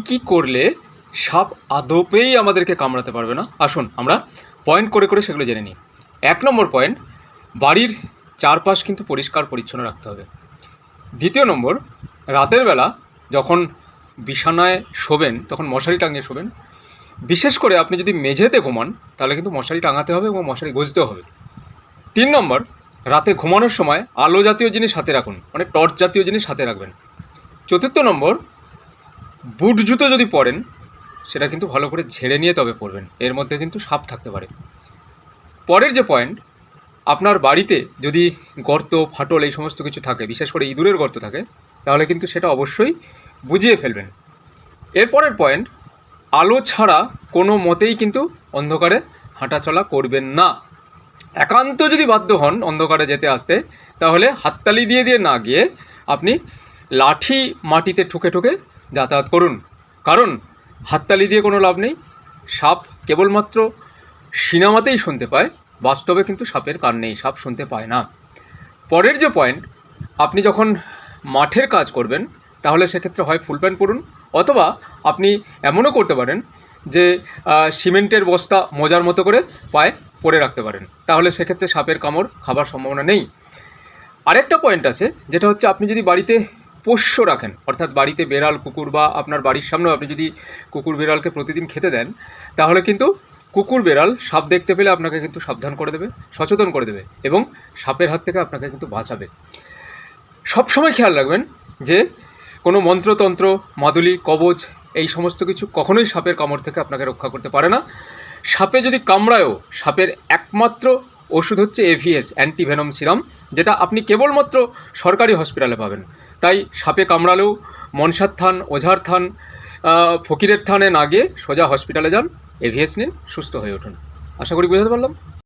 কি করলে সাপ আদপেই আমাদেরকে কামড়াতে পারবে না, আসুন আমরা পয়েন্ট করে করে সেগুলো জেনে নিই। 1 নম্বর পয়েন্ট, বাড়ির চারপাশ কিন্তু পরিষ্কার পরিচ্ছন্ন রাখতে হবে। 2 নম্বর, রাতের বেলা যখন বিছানায় শোবেন তখন মশারি টাঙিয়ে শোবেন। বিশেষ করে আপনি যদি মেঝেতে ঘুমান তাহলে কিন্তু মশারি টাঙাতে হবে এবং মশারি গজতেও হবে। 3 নম্বর, রাতে ঘুমানোর সময় আলো জাতীয় জিনিস হাতে রাখুন, মানে টর্চ জাতীয় জিনিস হাতে রাখবেন। 4 নম্বর, বুট জুতো যদি পরেন সেটা কিন্তু ভালো করে ঝেড়ে নিয়ে তবে পরবেন, এর মধ্যে কিন্তু সাপ থাকতে পারে। পরের যে পয়েন্ট, আপনার বাড়িতে যদি গর্ত ফাটল এই সমস্ত কিছু থাকে, বিশেষ করে ইঁদুরের গর্ত থাকে, তাহলে কিন্তু সেটা অবশ্যই বুঝিয়ে ফেলবেন। এরপরের পয়েন্ট, আলো ছাড়া কোনো মতেই কিন্তু অন্ধকারে হাঁটাচলা করবেন না। একান্ত যদি বাধ্য হন অন্ধকারে যেতে আসতে, তাহলে হাততালি দিয়ে দিয়ে না গিয়ে আপনি লাঠি মাটিতে ঠুকে ঠুকে যাতায়াত করুন, কারণ হাততালি দিয়ে কোনো লাভ নেই। সাপ কেবলমাত্র সিনেমাতেই শুনতে পায়, বাস্তবে কিন্তু সাপের কান নেই, সাপ শুনতে পায় না। পরের যে পয়েন্ট, আপনি যখন মাঠের কাজ করবেন তাহলে সেক্ষেত্রে হয় ফুল প্যান্ট পরুন, অথবা আপনি এমনও করতে পারেন যে সিমেন্টের বস্তা মোজার মতো করে পায়ে পরে রাখতে পারেন, তাহলে সেক্ষেত্রে সাপের কামড় খাবার সম্ভাবনা নেই। আরেকটা পয়েন্ট আছে, যেটা হচ্ছে আপনি যদি বাড়িতে পোষ্য রাখেন, অর্থাৎ বাড়িতে বেড়াল কুকুর বা আপনার বাড়ির সামনেও আপনি যদি কুকুর বেড়ালকে প্রতিদিন খেতে দেন, তাহলে কিন্তু কুকুর বেড়াল সাপ দেখতে পেলে আপনাকে কিন্তু সাবধান করে দেবে, সচেতন করে দেবে এবং সাপের হাত থেকে আপনাকে কিন্তু বাঁচাবে। সবসময় খেয়াল রাখবেন যে কোনো মন্ত্রতন্ত্র, মাদুলি, কবচ এই সমস্ত কিছু কখনোই সাপের কামড় থেকে আপনাকে রক্ষা করতে পারে না। সাপে যদি কামড়ায়ও, সাপের একমাত্র ওষুধ হচ্ছে এভিএস, অ্যান্টিভেনম সিরাম, যেটা আপনি কেবলমাত্র সরকারি হসপিটালে পাবেন। তাই সাপে কামড়ালেও মনসার থান, ওঝার থান, ফকিরের থানে না গিয়ে সোজা হসপিটালে যান, এভিএস নিন, সুস্থ হয়ে উঠুন। আশা করি বুঝাতে পারলাম।